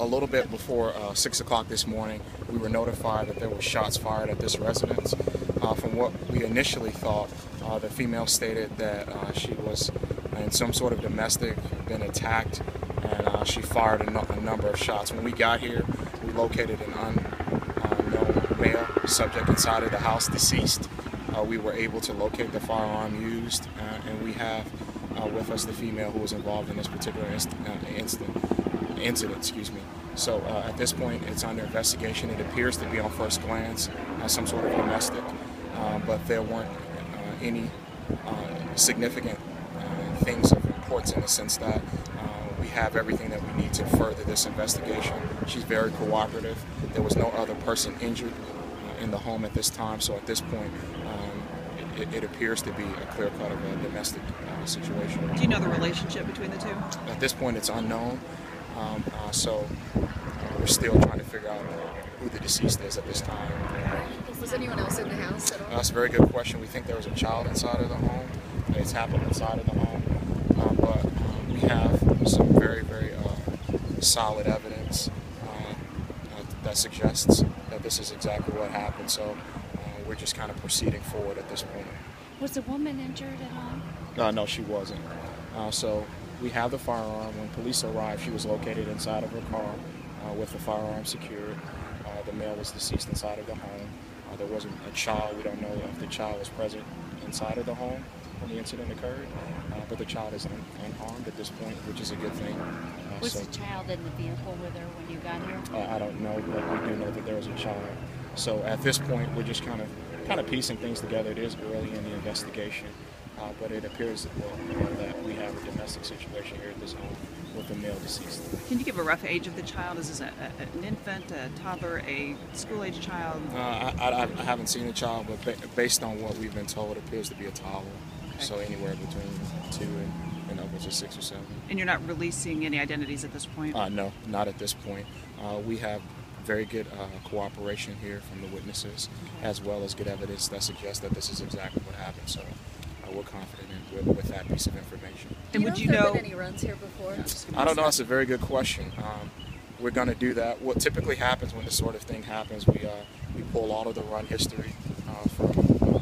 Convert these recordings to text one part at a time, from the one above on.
a little bit before 6 o'clock this morning, we were notified that there were shots fired at this residence. From what we initially thought, the female stated that she was in some sort of domestic, been attacked, and she fired a number of shots. When we got here, we located an unknown male subject inside of the house, deceased. We were able to locate the firearm used, and we have with us the female who was involved in this particular incident. So at this point, it's under investigation. It appears to be on first glance some sort of domestic, but there weren't any significant things of importance in the sense that we have everything that we need to further this investigation. She's very cooperative. There was no other person injured in the home at this time, so at this point it appears to be a clear cut of a domestic situation. Do you know the relationship between the two? At this point it's unknown, so we're still trying to figure out who the deceased is at this time. Was anyone else in the house at all? That's a very good question. We think there was a child inside of the home. It's happened inside of the home, but we have some very, very solid evidence that suggests that this is exactly what happened. So we're just kind of proceeding forward at this point. Was the woman injured at all? No, she wasn't. So we have the firearm. When police arrived, she was located inside of her car with the firearm secured. The male was deceased inside of the home. There wasn't a child. We don't know if the child was present inside of the home when the incident occurred, but the child is unharmed at this point, which is a good thing. Was the child in the vehicle with her when you got here? I don't know, but we do know that there was a child. So at this point, we're just kind of piecing things together. It is early in the investigation, but it appears that we have a domestic situation here at this home with a male deceased. Can you give a rough age of the child? Is this an infant, a toddler, a school-age child? I haven't seen the child, but based on what we've been told, it appears to be a toddler. Okay. So anywhere between 2 and upwards of 6 or 7. And you're not releasing any identities at this point? No, not at this point. We have very good cooperation here from the witnesses, as well as good evidence that suggests that this is exactly what happened. So we're confident with that piece of information. And would you know? Have been any runs here before? I don't know. That's a very good question. We're going to do that. What typically happens when this sort of thing happens, we pull all of the run history from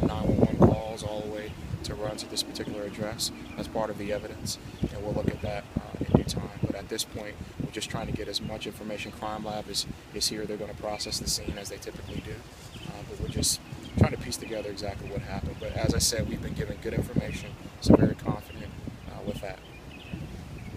911 calls all the way to run to this particular address as part of the evidence, and we'll look at that in due time. But at this point, we're just trying to get as much information. Crime Lab is here. They're going to process the scene as they typically do, but we're just trying to piece together exactly what happened. But as I said, we've been given good information, so very confident with that.